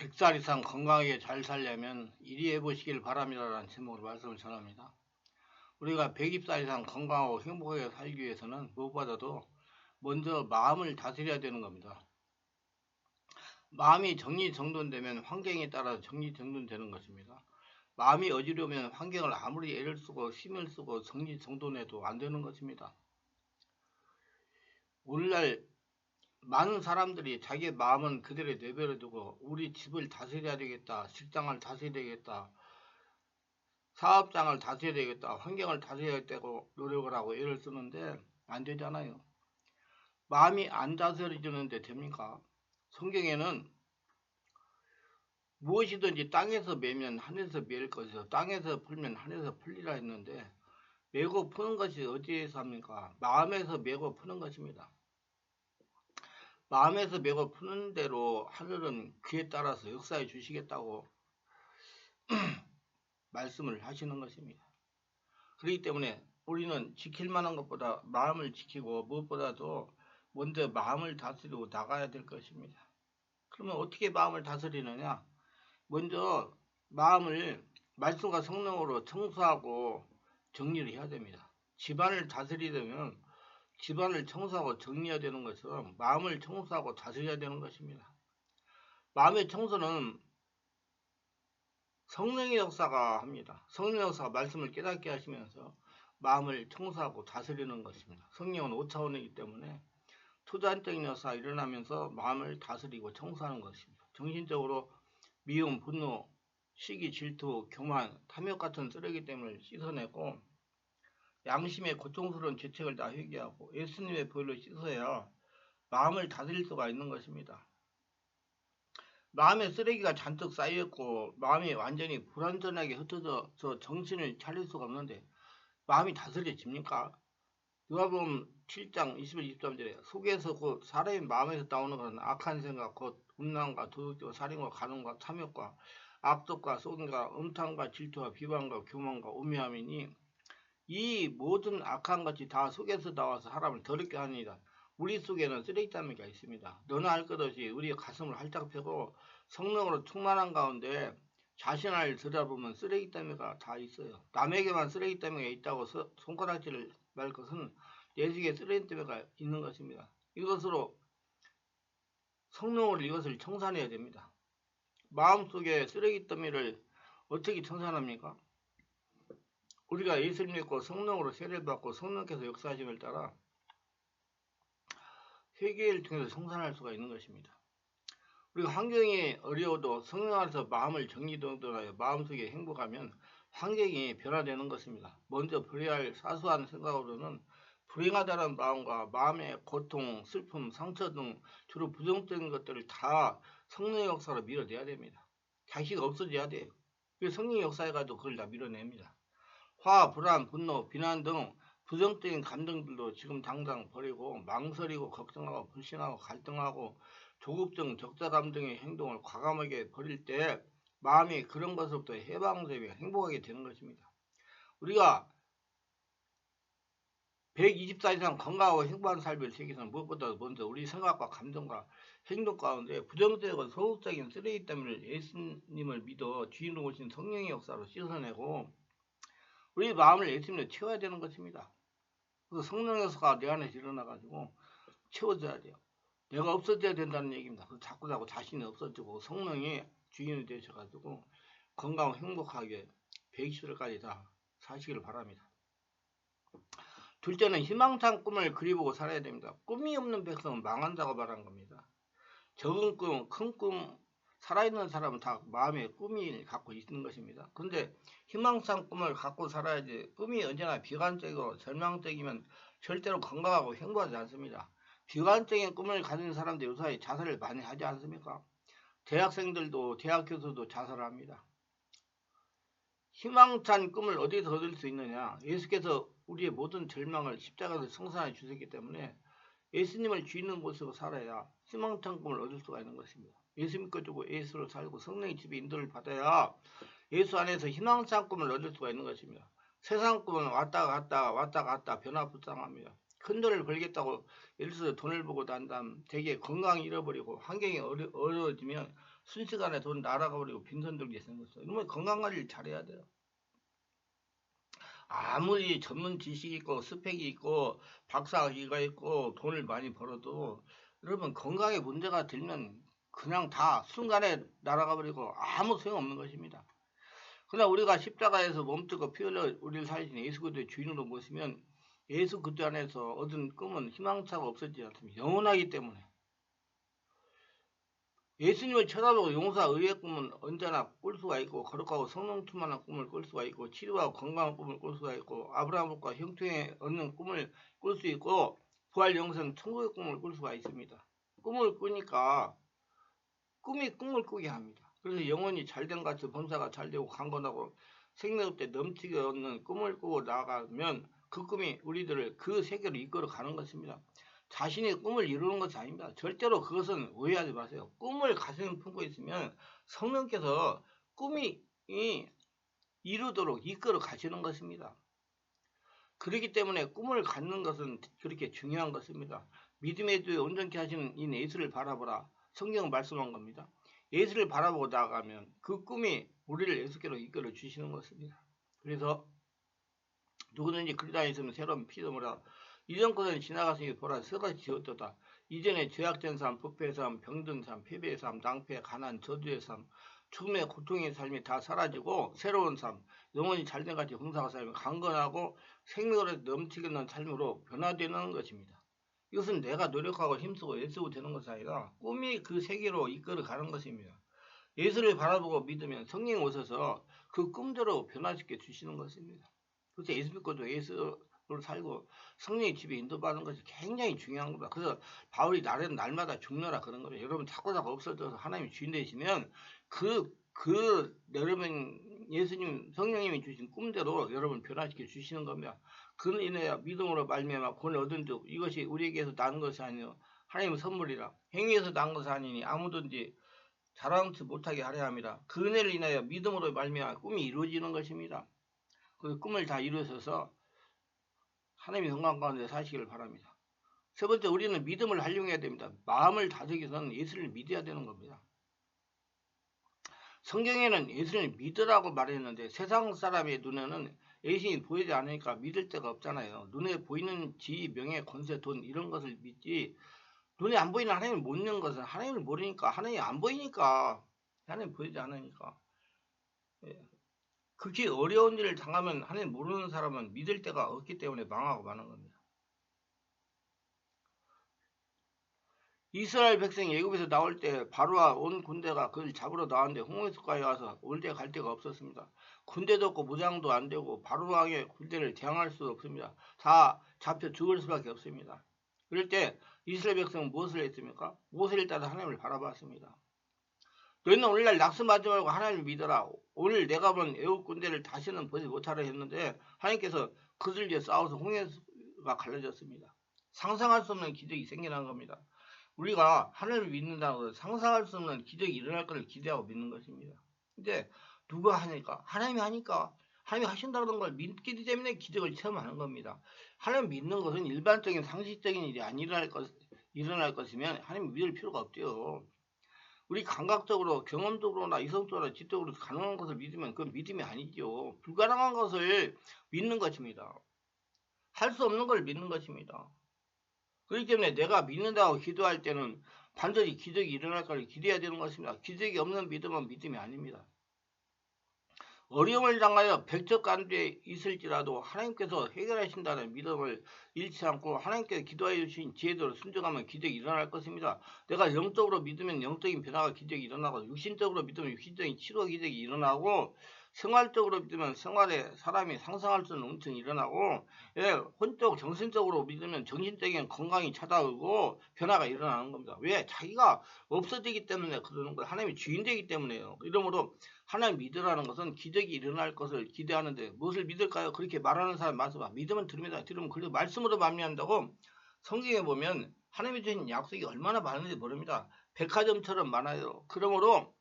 100살 이상 건강하게 잘 살려면 이리 해보시길 바랍니다라는 제목으로 말씀을 전합니다. 우리가 120살 이상 건강하고 행복하게 살기 위해서는 무엇보다도 먼저 마음을 다스려야 되는 겁니다. 마음이 정리정돈되면 환경에 따라 정리정돈되는 것입니다. 마음이 어지러우면 환경을 아무리 애를 쓰고 힘을 쓰고 정리정돈해도 안 되는 것입니다. 오늘날 많은 사람들이 자기의 마음은 그대로 내버려두고 우리 집을 다스려야 되겠다, 직장을 다스려야 되겠다, 사업장을 다스려야 되겠다, 환경을 다스려야 되고 노력을 하고 애를 쓰는데 안 되잖아요. 마음이 안 다스려지는데 됩니까? 성경에는 무엇이든지 땅에서 매면 하늘에서 매일 것이요 땅에서 풀면 하늘에서 풀리라 했는데 매고 푸는 것이 어디에서 합니까? 마음에서 매고 푸는 것입니다. 마음에서 매고 푸는 대로 하늘은 그에 따라서 역사해 주시겠다고 말씀을 하시는 것입니다. 그렇기 때문에 우리는 지킬 만한 것보다 마음을 지키고 무엇보다도 먼저 마음을 다스리고 나가야 될 것입니다. 그러면 어떻게 마음을 다스리느냐? 먼저 마음을 말씀과 성령으로 청소하고 정리를 해야 됩니다. 집안을 다스리려면 집안을 청소하고 정리해야 되는 것은 마음을 청소하고 다스려야 되는 것입니다. 마음의 청소는 성령의 역사가 합니다. 성령의 역사가 말씀을 깨닫게 하시면서 마음을 청소하고 다스리는 것입니다. 성령은 5차원이기 때문에 초자연적인 역사가 일어나면서 마음을 다스리고 청소하는 것입니다. 정신적으로 미움, 분노, 시기, 질투, 교만, 탐욕 같은 쓰레기 때문에 씻어내고 양심의 고통스러운 죄책을 다 회개하고 예수님의 보혈로 씻어야 마음을 다스릴 수가 있는 것입니다. 마음에 쓰레기가 잔뜩 쌓여있고 마음이 완전히 불완전하게 흩어져서 정신을 차릴 수가 없는데 마음이 다스려집니까? 누가복음 7장 21, 23절에 속에서 곧 사람의 마음에서 나오는 것은 악한 생각, 곧 음란과 도둑질과 살인과 간음과 탐욕과 악독과 속임과 음탕과 질투와 비방과 교만과 우매함이니 이 모든 악한 것이 다 속에서 나와서 사람을 더럽게 하느니라. 우리 속에는 쓰레기더미가 있습니다. 너나 할 것 없이 우리의 가슴을 활짝 펴고 성령으로 충만한 가운데 자신을 들여다보면 쓰레기더미가 다 있어요. 남에게만 쓰레기더미가 있다고 손가락질을 말 것은 내 속에 쓰레기더미가 있는 것입니다. 이것으로 성령으로 이것을 청산해야 됩니다. 마음속에 쓰레기더미를 어떻게 청산합니까? 우리가 예수를 믿고 성령으로 세례를 받고 성령께서 역사하심을 따라 회개를 통해서 청산할 수가 있는 것입니다. 우리가 환경이 어려워도 성령 안에서 마음을 정리정돈하여 마음속에 행복하면 환경이 변화되는 것입니다. 먼저 버려야 할 사소한 생각으로는 불행하다는 마음과 마음의 고통, 슬픔, 상처 등 주로 부정적인 것들을 다 성령의 역사로 밀어내야 됩니다. 자기가 없어져야 돼요. 그래서 성령의 역사해가지고 그걸 다 밀어냅니다. 화, 불안, 분노, 비난 등 부정적인 감정들도 지금 당장 버리고 망설이고 걱정하고 불신하고 갈등하고 조급증, 적자감 등의 행동을 과감하게 버릴 때 마음이 그런 것으로부터 해방되며 행복하게 되는 것입니다. 우리가 120살 이상 건강하고 행복한 삶을 살기 위해서는 무엇보다도 먼저 우리 생각과 감정과 행동 가운데 부정적이고 소극적인 쓰레기 때문에 예수님을 믿어 주인으로 오신 성령의 역사로 씻어내고 우리 마음을 예수님으로 채워야 되는 것입니다. 그래서 성령의 역사가 내 안에서 일어나가지고 채워져야 돼요. 내가 없어져야 된다는 얘기입니다. 그래서 자꾸 자신이 없어지고 성령이 주인이 되셔가지고 건강하고 행복하게 120살까지 다 사시기를 바랍니다. 둘째는 희망찬 꿈을 그리보고 살아야 됩니다. 꿈이 없는 백성은 망한다고 말한 겁니다. 적은 꿈, 큰 꿈, 살아있는 사람은 다 마음에 꿈이 갖고 있는 것입니다. 그런데 희망찬 꿈을 갖고 살아야지 꿈이 언제나 비관적이고 절망적이면 절대로 건강하고 행복하지 않습니다. 비관적인 꿈을 가진 사람들 요사이 자살을 많이 하지 않습니까? 대학생들도 대학 교수도 자살합니다. 희망찬 꿈을 어디서 얻을 수 있느냐? 예수께서 우리의 모든 절망을 십자가에서 성산해 주셨기 때문에 예수님을 주인의 모습으로 살아야 희망찬 꿈을 얻을 수가 있는 것입니다. 예수 믿고 주고 예수로 살고 성령의 집에 인도를 받아야 예수 안에서 희망찬 꿈을 얻을 수가 있는 것입니다. 세상 꿈은 왔다 갔다 변화불상합니다. 큰 돈을 벌겠다고 예를 들어서 돈을 보고 난 다음 되게 건강 잃어버리고 환경이 어려워지면 순식간에 돈 날아가 버리고 빈손 들게 생겼어. 이러면 건강 관리를 잘해야 돼요. 아무리 전문 지식이 있고 스펙이 있고 박사학위가 있고 돈을 많이 벌어도 여러분 건강에 문제가 들면 그냥 다 순간에 날아가 버리고 아무 소용없는 것입니다. 그러나 우리가 십자가에서 몸뜨고 피 흘려 우리를 살리신 예수 그리스도의 주인으로 모시면 예수 그리스도 안에서 얻은 꿈은 희망차가 없어지지 않습니다. 영원하기 때문에 예수님을 쳐다보고 용사 의의 꿈은 언제나 꿀 수가 있고 거룩하고 성령 충만한 꿈을 꿀 수가 있고 치료하고 건강한 꿈을 꿀 수가 있고 아브라함과 형통에 얻는 꿈을 꿀 수 있고 부활 영생 천국의 꿈을 꿀 수가 있습니다. 꿈을 꾸니까 꿈이 꿈을 꾸게 합니다. 그래서 영혼이 잘된 같이 범사가 잘되고 강건하고 생명때 넘치게 얻는 꿈을 꾸고 나가면 그 꿈이 우리들을 그 세계로 이끌어 가는 것입니다. 자신의 꿈을 이루는 것이 아닙니다. 절대로 그것은 오해하지 마세요. 꿈을 가슴에 품고 있으면 성령께서 꿈이 이루도록 이끌어 가시는 것입니다. 그렇기 때문에 꿈을 갖는 것은 그렇게 중요한 것입니다. 믿음의 주에 온전케 하시는 이 예수를 바라보라. 성경은 말씀한 겁니다. 예수를 바라보고 나아가면 그 꿈이 우리를 예수께로 이끌어 주시는 것입니다. 그래서 누구든지 그리스도 있으면 새로운 피조물이라. 이전 것은 지나갔으니 보라 새것이 지었도다. 이전에 죄악된 삶, 부패의 삶, 병든 삶, 패배의 삶, 낭패, 가난, 저주의 삶, 죽음의 고통의 삶이 다 사라지고 새로운 삶, 영혼이 잘된 같이 봉사가 삶이 강건하고 생명으로 넘치는 삶으로 변화되는 것입니다. 이것은 내가 노력하고 힘쓰고 애쓰고 되는 것이 아니라 꿈이 그 세계로 이끌어 가는 것입니다. 예수를 바라보고 믿으면 성령이 오셔서 그 꿈대로 변화시켜 주시는 것입니다. 그래서 예수 믿고도 예수로 살고 성령의 집에 인도받는 것이 굉장히 중요한 겁니다. 그래서 바울이 날마다 죽노라 그런 거예요. 여러분 자꾸 없어져서 하나님이 주인 되시면 여러분 예수님 성령님이 주신 꿈대로 여러분 변화시켜 주시는 겁니다. 그는 인하여 믿음으로 말미암아 구원을 얻은 즉 이것이 우리에게서 난 것이 아니요 하나님의 선물이라. 행위에서 난 것이 아니니 아무든지 자랑치 못하게 하려 함이라. 그 은혜를 인하여 믿음으로 말미암아 꿈이 이루어지는 것입니다. 그 꿈을 다 이루셔서 하나님의 영광 가운데 사시기를 바랍니다. 세 번째, 우리는 믿음을 활용해야 됩니다. 마음을 다스리기 위해서는 예수를 믿어야 되는 겁니다. 성경에는 예수를 믿으라고 말했는데 세상 사람의 눈에는 예수님이 보이지 않으니까 믿을 데가 없잖아요. 눈에 보이는 지위, 명예, 권세, 돈 이런 것을 믿지 눈에 안 보이는 하나님을 못 믿는 것은 하나님을 모르니까 하나님이 안 보이니까 하나님 보이지 않으니까 극히 어려운 일을 당하면 하나님 모르는 사람은 믿을 데가 없기 때문에 망하고 마는 겁니다. 이스라엘 백성이 애굽에서 나올 때 바로와 온 군대가 그를 잡으러 나왔는데 홍해수가에 와서 올 때 갈 데가 없었습니다. 군대도 없고 무장도 안 되고 바로 왕의 군대를 대항할 수 없습니다. 다 잡혀 죽을 수밖에 없습니다. 그럴 때 이스라엘 백성은 무엇을 했습니까? 모세를 따라 하나님을 바라봤습니다. 너희는 오늘날 낙심하지 말고 하나님을 믿어라. 오늘 내가 본 애국 군대를 다시는 보지 못하라 했는데 하나님께서 그들 위해 싸워서 홍해가 갈라졌습니다. 상상할 수 없는 기적이 생겨난 겁니다. 우리가 하나님을 믿는다는 것은 상상할 수 없는 기적이 일어날 것을 기대하고 믿는 것입니다. 근데 누가 하니까? 하나님이 하니까 하나님이 하신다는 걸 믿기 때문에 기적을 체험하는 겁니다. 하나님 믿는 것은 일반적인 상식적인 일이 안 일어날 것이면 하나님 믿을 필요가 없죠. 우리 감각적으로 경험적으로나 이성적으로나 지적으로 가능한 것을 믿으면 그건 믿음이 아니죠. 불가능한 것을 믿는 것입니다. 할 수 없는 걸 믿는 것입니다. 그렇기 때문에 내가 믿는다고 기도할 때는 반드시 기적이 일어날 것을 기대해야 되는 것입니다. 기적이 없는 믿음은 믿음이 아닙니다. 어려움을 당하여 백척간두에 있을지라도 하나님께서 해결하신다는 믿음을 잃지 않고 하나님께서 기도하여 주신 지혜대로 순종하면 기적이 일어날 것입니다. 내가 영적으로 믿으면 영적인 변화가 기적이 일어나고 육신적으로 믿으면 육신적인 치료 기적이 일어나고 생활적으로 믿으면 생활에 사람이 상상할 수 없는 음성이 일어나고 혼적 정신적으로 믿으면 정신적인 건강이 찾아오고 변화가 일어나는 겁니다. 왜? 자기가 없어지기 때문에 그러는 거예요. 하나님이 주인되기 때문에요. 이러므로 하나님 믿으라는 것은 기적이 일어날 것을 기대하는데 무엇을 믿을까요? 그렇게 말하는 사람 많습니다. 믿으면 들으면 그래도 말씀으로 만미한다고 성경에 보면 하나님이 주신 약속이 얼마나 많은지 모릅니다. 백화점처럼 많아요. 그러므로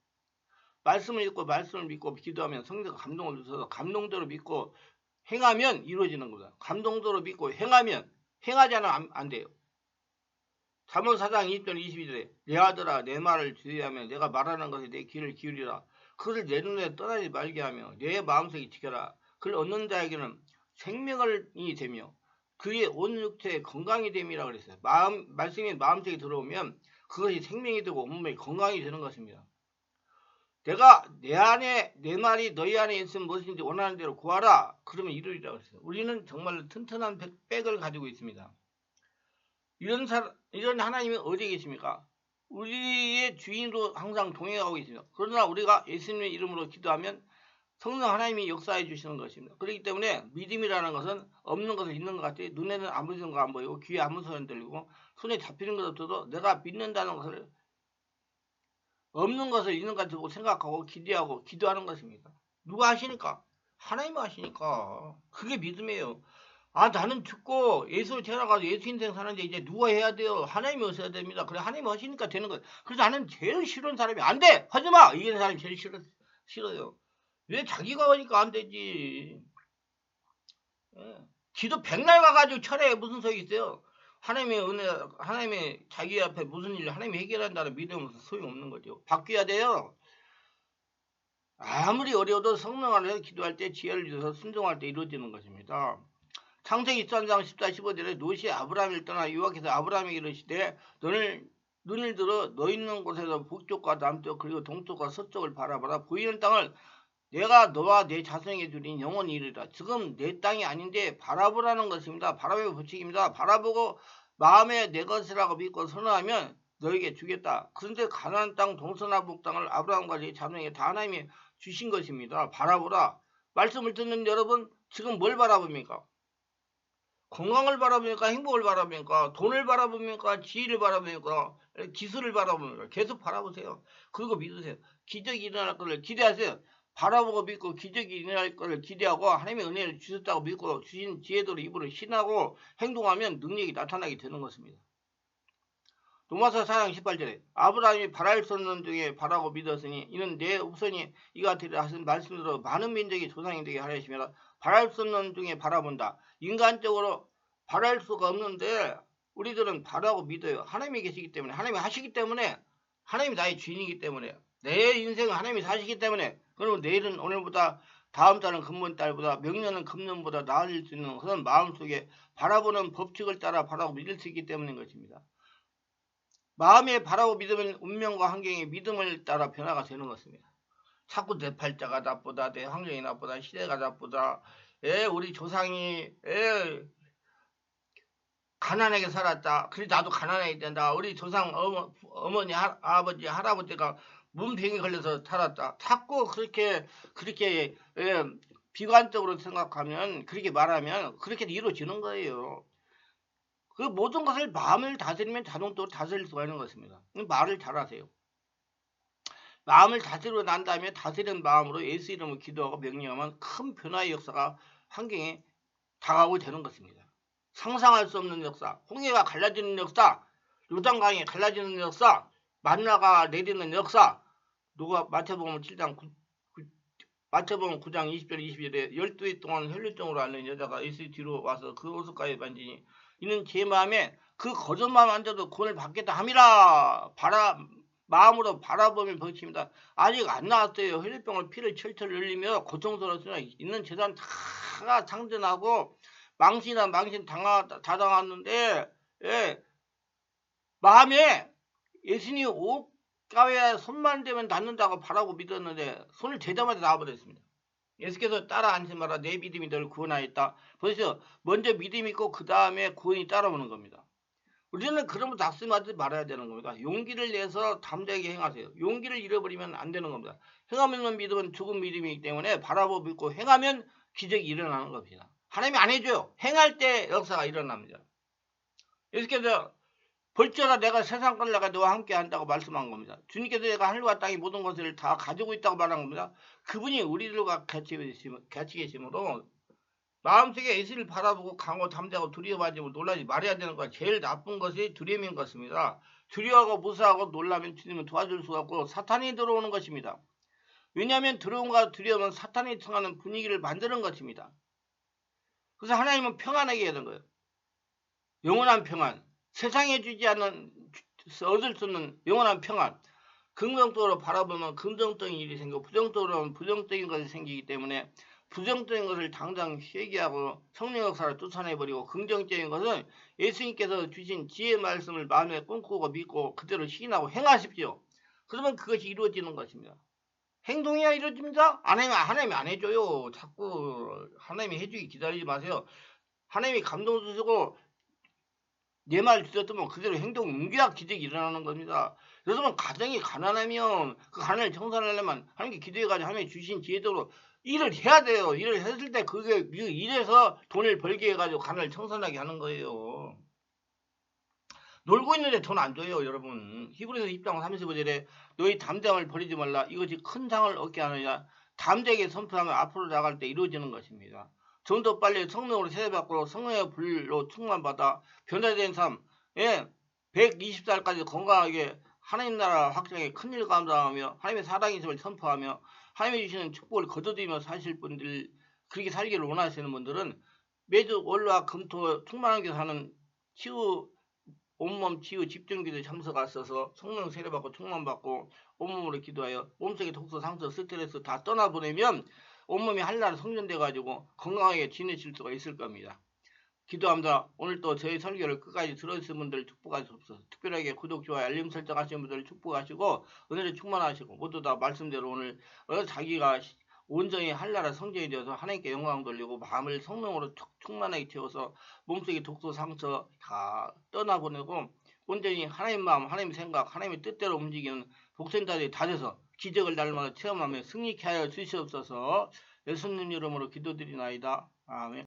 말씀을 읽고 말씀을 믿고 기도하면 성령과 감동을 주셔서 감동대로 믿고 행하면 이루어지는 겁니다. 감동대로 믿고 행하면 행하지 않으면 안 돼요. 잠언 4장 20절 22절에 내 아들아 내 말을 주의하며 내가 말하는 것에 내 귀를 기울이라. 그를 내 눈에 떠나지 말게 하며 내 마음속에 지켜라. 그를 얻는 자에게는 생명이 되며 그의 온 육체에 건강이 됨이라 그랬어요. 말씀이 마음속에 들어오면 그것이 생명이 되고 온몸에 건강이 되는 것입니다. 내가 내 안에 내 말이 너희 안에 있으면 무엇인지 원하는 대로 구하라. 그러면 이루리라 그랬어요. 우리는 정말 튼튼한 백을 가지고 있습니다. 이런 하나님이 어디에 계십니까? 우리의 주인으로 항상 동행하고 계십니다. 그러나 우리가 예수님의 이름으로 기도하면 성령 하나님이 역사해 주시는 것입니다. 그렇기 때문에 믿음이라는 것은 없는 것을 있는 것 같아요. 눈에는 아무 생각 안 보이고 귀에 아무 소리 안 들리고 손에 잡히는 것 없어도 내가 믿는다는 것을 없는 것을 있는 것 같고 생각하고 기대하고 기도하는 것입니다. 누가 하시니까? 하나님이 하시니까. 그게 믿음이에요. 아 나는 죽고 예수를 태어나가서 예수 인생 사는데 이제 누가 해야 돼요? 하나님이 하셔야 됩니다. 그래 하나님이 하시니까 되는 거예요. 그래서 나는 제일 싫은 사람이 안 돼! 하지마! 이기는 사람이 제일 싫어요. 왜 자기가 하니까 안 되지? 예. 기도 백날 가가지고 철회에 무슨 소용이 있어요? 하나님의 은혜, 하나님의 자기 앞에 무슨 일을 하나님이 해결한다는 믿음은 소용없는 거죠. 바뀌어야 돼요. 아무리 어려워도 성령 안에서 기도할 때 지혜를 주셔서 순종할 때 이루어지는 것입니다. 창세기 13장 14, 15절에 노시 아브라함을 떠나 유학해서 아브라함에게 이르시되 너는 눈을 들어 너 있는 곳에서 북쪽과 남쪽 그리고 동쪽과 서쪽을 바라보라. 보이는 땅을 내가 너와 내 자손에게 주린 영원히 이르리라. 지금 내 땅이 아닌데 바라보라는 것입니다. 바라보의 법칙입니다. 바라보고 마음에 내 것이라고 믿고 선언하면 너에게 주겠다. 그런데 가나안 땅 동서남북 땅을 아브라함과 내 자손에게 다 하나님이 주신 것입니다. 바라보라. 말씀을 듣는 여러분 지금 뭘 바라봅니까? 건강을 바라봅니까? 행복을 바라봅니까? 돈을 바라봅니까? 지혜를 바라봅니까? 기술을 바라봅니까? 계속 바라보세요. 그리고 믿으세요. 기적이 일어날 것을 기대하세요. 바라보고 믿고 기적이 일어날 것을 기대하고 하나님의 은혜를 주셨다고 믿고 주신 지혜도로 입으로 신하고 행동하면 능력이 나타나게 되는 것입니다. 로마서 4장 18절에 아브라함이 바랄 수 없는 중에 바라고 믿었으니 이는 내 후손이 이가 되리라 하신 말씀대로 많은 민족이 조상이 되게 하려 하시며 바랄 수 없는 중에 바라본다. 인간적으로 바랄 수가 없는데 우리들은 바라고 믿어요. 하나님이 계시기 때문에 하나님이 하시기 때문에 하나님이 나의 주인이기 때문에 내 인생을 하나님이 사시기 때문에 그러면 내일은 오늘보다 다음 달은 금번 달보다 명년은 금년보다 나아질 수 있는 그런 마음속에 바라보는 법칙을 따라 바라고 믿을 수 있기 때문인 것입니다. 마음에 바라고 믿으면 운명과 환경이 믿음을 따라 변화가 되는 것입니다. 자꾸 내 팔자가 나쁘다, 내 환경이 나쁘다, 시대가 나쁘다, 우리 조상이 가난하게 살았다. 그래 나도 가난하게 된다. 우리 조상 어머니, 아버지, 할아버지가 문병이 걸려서 살았다. 자꾸 그렇게 비관적으로 생각하면 그렇게 말하면 그렇게 이루어지는 거예요. 그 모든 것을 마음을 다스리면 자동적으로 다스릴 수가 있는 것입니다. 말을 잘하세요. 마음을 다스리고 난 다음에 다스리는 마음으로 예수 이름을 기도하고 명령하면 큰 변화의 역사가 환경에 다가오게 되는 것입니다. 상상할 수 없는 역사, 홍해가 갈라지는 역사, 요단강이 갈라지는 역사, 만나가 내리는 역사, 누가 마태복음 9장 20절 21절에 12일 동안 혈류증으로 앓는 여자가 예수 뒤로 와서 그 옷가에 만지니 이는 제 마음에 그 거짓말 만져도 구원을 받겠다 함이라. 마음으로 바라보면 벗깁니다. 아직 안 나왔어요. 혈류병을 피를 철철 흘리며 고통스러웠으나 있는 재산 다 상전하고 망신 다 당했는데 마음에 예수님 옷가에 손만 대면 낫는다고 바라고 믿었는데 손을 대자마자 나와버렸습니다. 예수께서 따라 앉지 마라. 내 믿음이 너를 구원하였다. 벌써 먼저 믿음이 있고 그 다음에 구원이 따라오는 겁니다. 우리는 그러면 낙심하지 말아야 되는 겁니다. 용기를 내서 담대하게 행하세요. 용기를 잃어버리면 안 되는 겁니다. 행하면 믿음은 죽은 믿음이기 때문에 바라보고 믿고 행하면 기적이 일어나는 겁니다. 하나님이 안 해줘요. 행할 때 역사가 일어납니다. 예수께서 벌써라 내가 세상 걸 내가 너와 함께 한다고 말씀한 겁니다. 주님께서 내가 하늘과 땅의 모든 것을 다 가지고 있다고 말한 겁니다. 그분이 우리들과 같이 계시므로 마음속에 예수를 바라보고 강하고 담대하고 두려워하지 놀라지 말아야 되는 거야. 제일 나쁜 것이 두려움인 것입니다. 두려워하고 무서워하고 놀라면 주님은 도와줄 수가 없고 사탄이 들어오는 것입니다. 왜냐하면 두려움과 두려움은 사탄이 청하는 분위기를 만드는 것입니다. 그래서 하나님은 평안하게 해야 되는 거예요. 영원한 평안, 세상에 주지 않는 얻을 수 없는 영원한 평안. 긍정적으로 바라보면 긍정적인 일이 생기고 부정적으로 하면 부정적인 것이 생기기 때문에 부정적인 것을 당장 회개하고 성령 역사를 쫓아내버리고 긍정적인 것은 예수님께서 주신 지혜의 말씀을 마음에 꿈꾸고 믿고 그대로 시인하고 행하십시오. 그러면 그것이 이루어지는 것입니다. 행동이야 이루어집니다. 안 하면 하나님이 안 해줘요. 자꾸 하나님이 해주기 기다리지 마세요. 하나님이 감동 주시고 내 말 들었으면 그대로 행동 옮겨야 기적이 일어나는 겁니다. 여러분 가정이 가난하면 그 가난을 청산하려면 하나님께 기도해가지고 하나님이 주신 지혜대로 일을 해야 돼요. 일을 했을 때 그게 일해서 돈을 벌게 해가지고 가난을 청산하게 하는 거예요. 놀고 있는데 돈 안 줘요, 여러분. 히브리서 10장 35절에 너희 담대함을 버리지 말라. 이것이 큰 상을 얻게 하느냐. 담대하게 선포하면 앞으로 나갈 때 이루어지는 것입니다. 좀 더 빨리 성령으로 세례받고 성령의 불로 충만받아 변화된 삶, 120살까지 건강하게 하나님 나라 확장에 큰일 감당하며 하나님의 살아계심을 선포하며 하나님이 주시는 축복을 거둬들이며 사실 분들, 그렇게 살기를 원하시는 분들은 매주 월화 금토 충만하게 사는 치유 온몸 치유 집중기도에 참석하셔서 성령 세례받고 충만받고 온몸으로 기도하여 몸속의 독소, 상처, 스트레스 다 떠나보내면 온몸이 한나라 성전돼가지고 건강하게 지내실 수가 있을 겁니다. 기도합니다. 오늘 또 저희 설교를 끝까지 들어주신 분들 축복하시옵소서. 특별하게 구독, 좋아요, 알림 설정 하시는 분들 축복하시고 은혜를 충만하시고 모두 다 말씀대로 오늘 자기가 온전히 한나라 성전이 되어서 하나님께 영광 돌리고 마음을 성령으로 충만하게 채워서 몸속의 독소, 상처 다 떠나보내고 온전히 하나님 마음, 하나님 생각, 하나님의 뜻대로 움직이는 복생자들이 다 돼서 기적을 날마다 체험하며 승리케 하여 주시옵소서. 예수님 이름으로 기도드리나이다. 아멘.